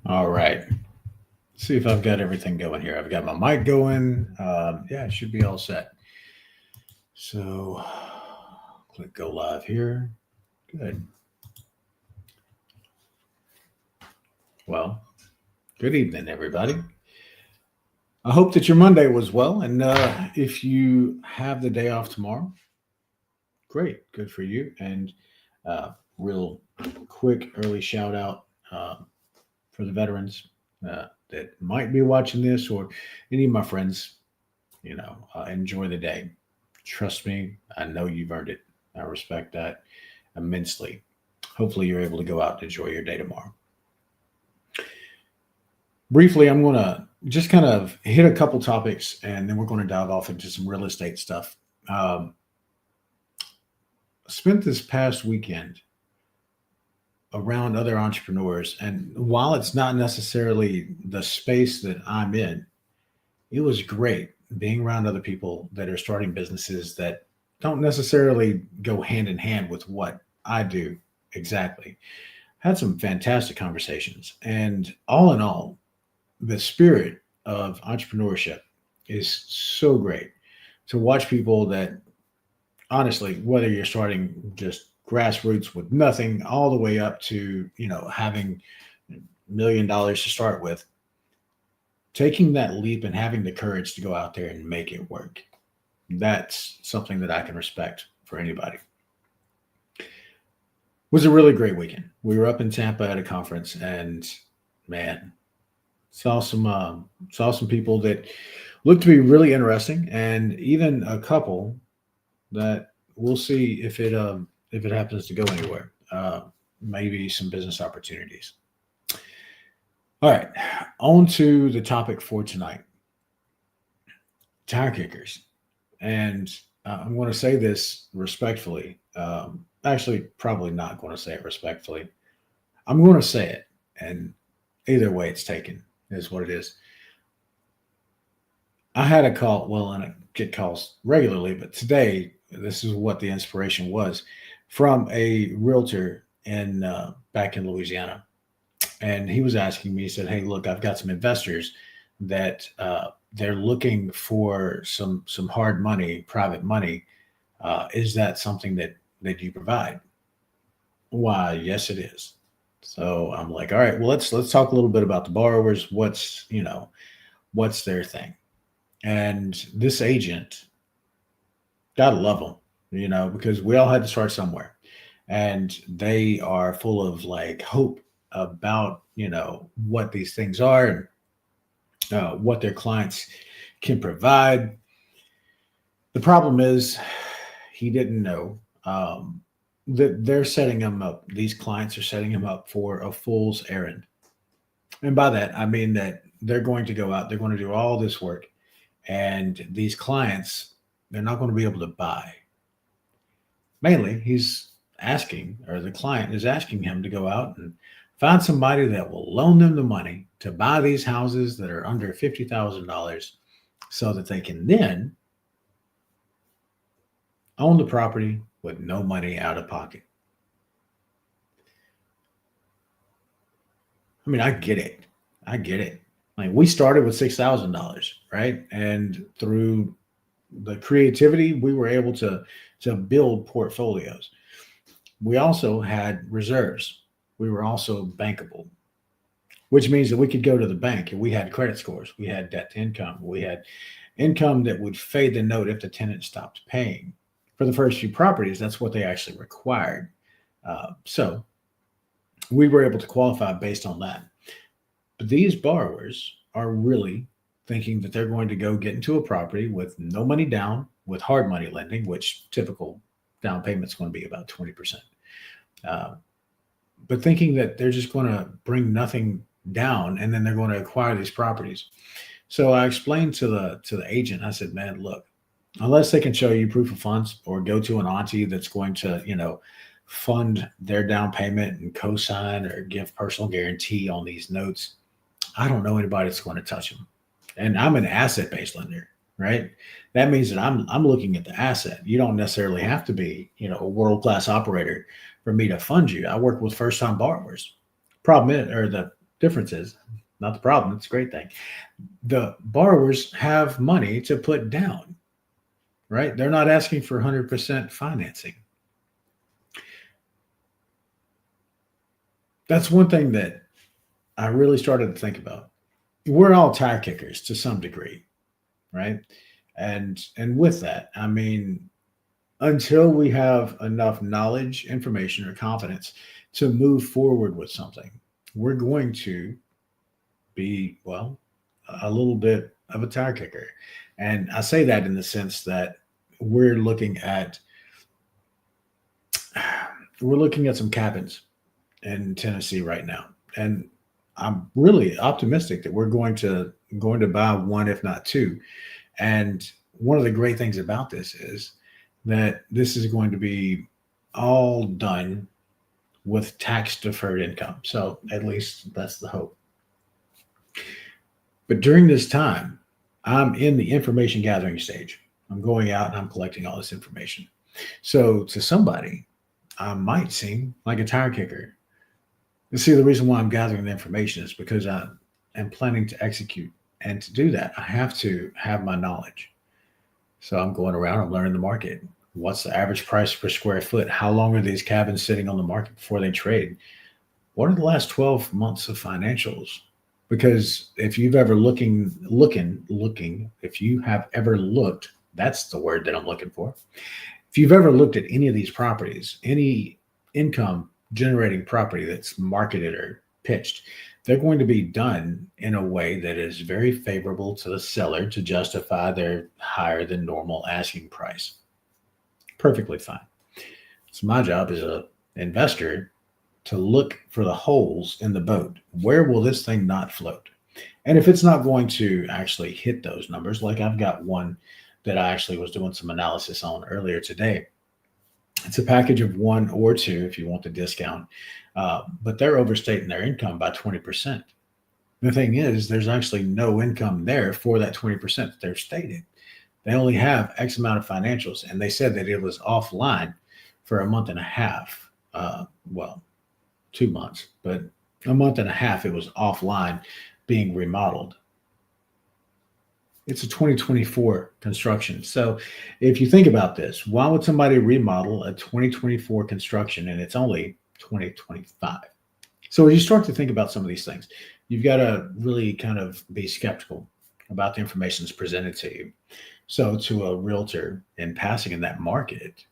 All right. See if I've got everything going here. I've got my mic going. Yeah, it should be all set. So click go live here. Good. Well, good evening, everybody. I hope that your Monday was well. And if you have the day off tomorrow, great. Good for you. And real quick early shout out for the veterans that might be watching this or any of my friends, enjoy the day. Trust me, I know you've earned it. I respect that immensely. Hopefully, you're able to go out and enjoy your day tomorrow. Briefly, I'm going to just kind of hit a couple topics and then we're going to dive off into some real estate stuff. Um, Spent this past weekend around other entrepreneurs, and while it's not necessarily the space that I'm in, it was great being around other people that are starting businesses that don't necessarily go hand in hand with what I do exactly. Had some fantastic conversations. And all in all, the spirit of entrepreneurship is so great to watch people that honestly, whether you're starting just grassroots with nothing all the way up to, having $1 million to start with, taking that leap and having the courage to go out there and make it work. That's something that I can respect for anybody. It was a really great weekend. We were up in Tampa at a conference, and man, saw some people that looked to be really interesting, and even a couple that we'll see if it happens to go anywhere. Maybe some business opportunities. All right, on to the topic for tonight: tire kickers. And I'm going to say this respectfully. Actually, probably not going to say it respectfully. I'm going to say it, and either way, it's taken is what it is. I had a call. Well, and I get calls regularly, but today this is what the inspiration was from a realtor in back in Louisiana, and he was asking me. He said, "Hey, look, I've got some investors that they're looking for some hard money, private money. Is that something that you provide?" Why, yes, it is. So I'm like, all right, well, let's talk a little bit about the borrowers. What's their thing? And this agent, gotta love them, because we all had to start somewhere, and they are full of like hope about what these things are and what their clients can provide. The problem is he didn't know that they're setting him up. These clients are setting him up for a fool's errand. And by that, I mean that they're going to go out, they're going to do all this work, and these clients, they're not going to be able to buy. Mainly, he's asking, or the client is asking him to go out and find somebody that will loan them the money to buy these houses that are under $50,000 so that they can then own the property with no money out of pocket. I mean, I get it. I get it. Like we started with $6,000, right? And through the creativity, we were able to build portfolios. We also had reserves. We were also bankable, which means that we could go to the bank and we had credit scores. We had debt to income. We had income that would fade the note if the tenant stopped paying. For the first few properties, that's what they actually required. So we were able to qualify based on that. But these borrowers are really thinking that they're going to go get into a property with no money down, with hard money lending, which typical down payment is going to be about 20%. Uh, but thinking that they're just going to bring nothing down and then they're going to acquire these properties. So I explained to the agent, I said, man, look, unless they can show you proof of funds or go to an auntie that's going to, fund their down payment and co-sign or give personal guarantee on these notes, I don't know anybody that's going to touch them. And I'm an asset-based lender, right? That means that I'm looking at the asset. You don't necessarily have to be, a world-class operator for me to fund you. I work with first-time borrowers. Problem is, or Difference is not the problem. It's a great thing. The borrowers have money to put down, right? They're not asking for 100% financing. That's one thing that I really started to think about. We're all tire kickers to some degree, right? And with that, I mean, until we have enough knowledge, information, or confidence to move forward with something, we're going to be, well, a little bit of a tire kicker. And I say that in the sense that we're looking at we're looking at some cabins in Tennessee right now. And I'm really optimistic that we're going to buy one, if not two. And one of the great things about this is that this is going to be all done with tax deferred income. So at least that's the hope. But during this time, I'm in the information gathering stage. I'm going out and I'm collecting all this information. So to somebody, I might seem like a tire kicker. You see, the reason why I'm gathering the information is because I am planning to execute. And to do that, I have to have my knowledge. So I'm going around, I'm learning the market. What's the average price per square foot? How long are these cabins sitting on the market before they trade? What are the last 12 months of financials? Because if you've ever if you have ever looked, that's the word that I'm looking for. If you've ever looked at any of these properties, any income generating property that's marketed or pitched, they're going to be done in a way that is very favorable to the seller to justify their higher than normal asking price. Perfectly fine. It's my job as an investor to look for the holes in the boat. Where will this thing not float? And if it's not going to actually hit those numbers, like I've got one that I actually was doing some analysis on earlier today. It's a package of one or two if you want the discount, but they're overstating their income by 20%. The thing is, there's actually no income there for that 20% that they're stated. They only have X amount of financials, and they said that it was offline for a month and a half. Well, 2 months, but a month and a half it was offline being remodeled. It's a 2024 construction. So if you think about this, why would somebody remodel a 2024 construction and it's only 2025? So as you start to think about some of these things, you've got to really kind of be skeptical about the information that's presented to you. So to a realtor in passing in that market,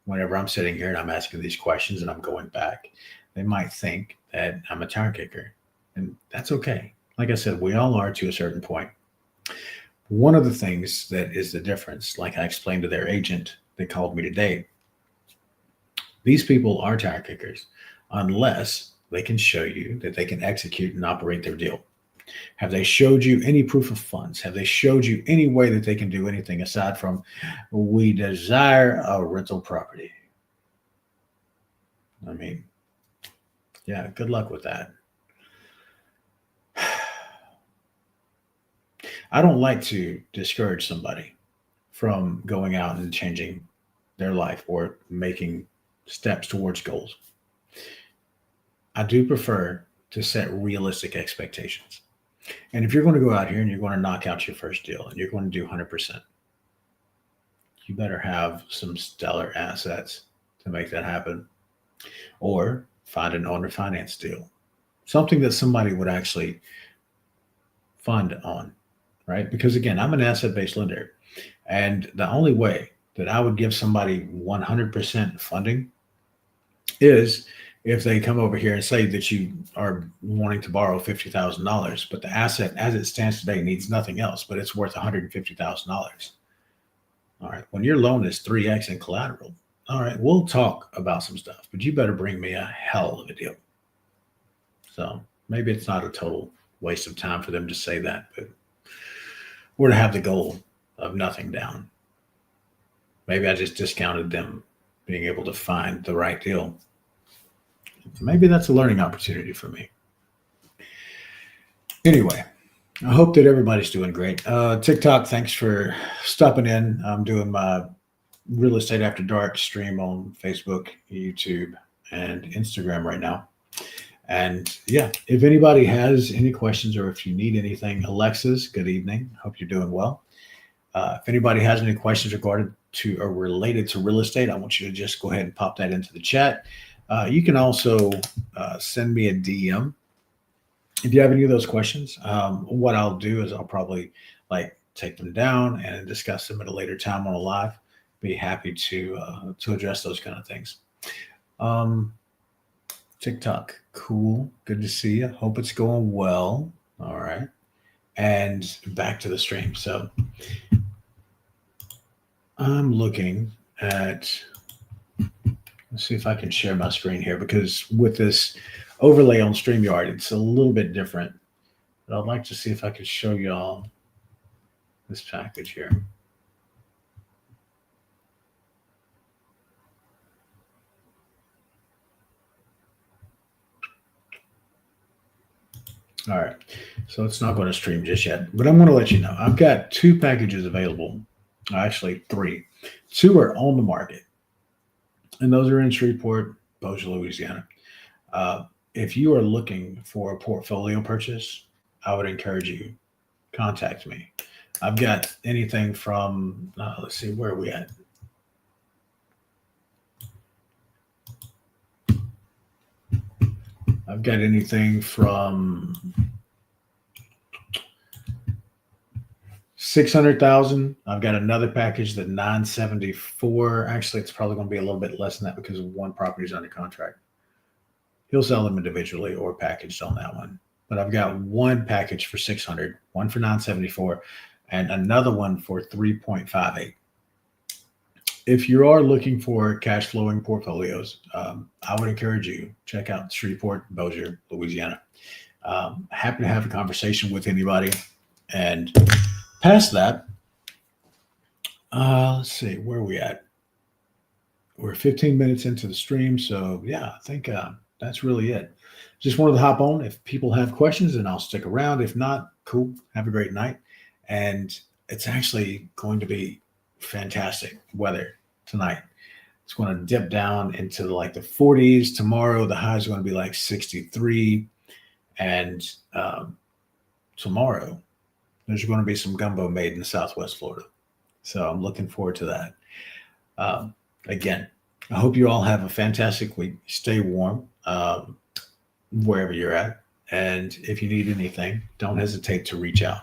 whenever I'm sitting here and I'm asking these questions and I'm going back, they might think that I'm a tire kicker. And that's okay. Like I said, we all are to a certain point. One of the things that is the difference, like I explained to their agent that called me today, these people are tire kickers unless they can show you that they can execute and operate their deal. Have they showed you any proof of funds? Have they showed you any way that they can do anything aside from, we desire a rental property? I mean, yeah, good luck with that. I don't like to discourage somebody from going out and changing their life or making steps towards goals. I do prefer to set realistic expectations. And if you're going to go out here and you're going to knock out your first deal and you're going to do 100%, you better have some stellar assets to make that happen. Or find an owner finance deal, something that somebody would actually fund on, right? Because again, I'm an asset based lender. And the only way that I would give somebody 100% funding is if they come over here and say that you are wanting to borrow $50,000, but the asset as it stands today needs nothing else, but it's worth $150,000. All right. When your loan is 3X in collateral, all right, we'll talk about some stuff, but you better bring me a hell of a deal. So maybe it's not a total waste of time for them to say that, but we're to have the goal of nothing down. Maybe I just discounted them being able to find the right deal. Maybe that's a learning opportunity for me. Anyway, I hope that everybody's doing great. TikTok, thanks for stopping in. I'm doing my Real Estate After Dark stream on Facebook, YouTube, and Instagram right now. And yeah, if anybody has any questions or if you need anything, Alexis, good evening. Hope you're doing well. If anybody has any questions regarding to or related to real estate, I want you to just go ahead and pop that into the chat. You can also send me a DM if you have any of those questions. What I'll do is I'll probably like take them down and discuss them at a later time on a live. Be happy to address those kind of things. Um, TikTok, cool, good to see you. Hope it's going well. All right, and back to the stream. So I'm looking at. Let's see if I can share my screen here because with this overlay on StreamYard, it's a little bit different. But I'd like to see if I could show y'all this package here. All right. So it's not going to stream just yet, but I'm going to let you know. I've got two packages available. Actually, three. Two are on the market, and those are in Shreveport, Bossier, Louisiana. If you are looking for a portfolio purchase, I would encourage you contact me. I've got anything from let's see, where are we at? I've got anything from 600,000. I've got another package that 974. Actually, it's probably going to be a little bit less than that because one property is under contract. He'll sell them individually or packaged on that one. But I've got one package for 600, one for 974, and another one for 3.58. If you are looking for cash flowing portfolios, I would encourage you check out Shreveport, Bossier, Louisiana. Happy to have a conversation with anybody. And past that, let's see, where are we at? We're 15 minutes into the stream. So yeah, I think that's really it. Just wanted to hop on. If people have questions, then I'll stick around. If not, cool. Have a great night. And it's actually going to be fantastic weather tonight. It's going to dip down into like the 40s. Tomorrow, the high is going to be like 63. And tomorrow, there's going to be some gumbo made in Southwest Florida. So I'm looking forward to that. Again, I hope you all have a fantastic week. Stay warm wherever you're at. And if you need anything, don't hesitate to reach out.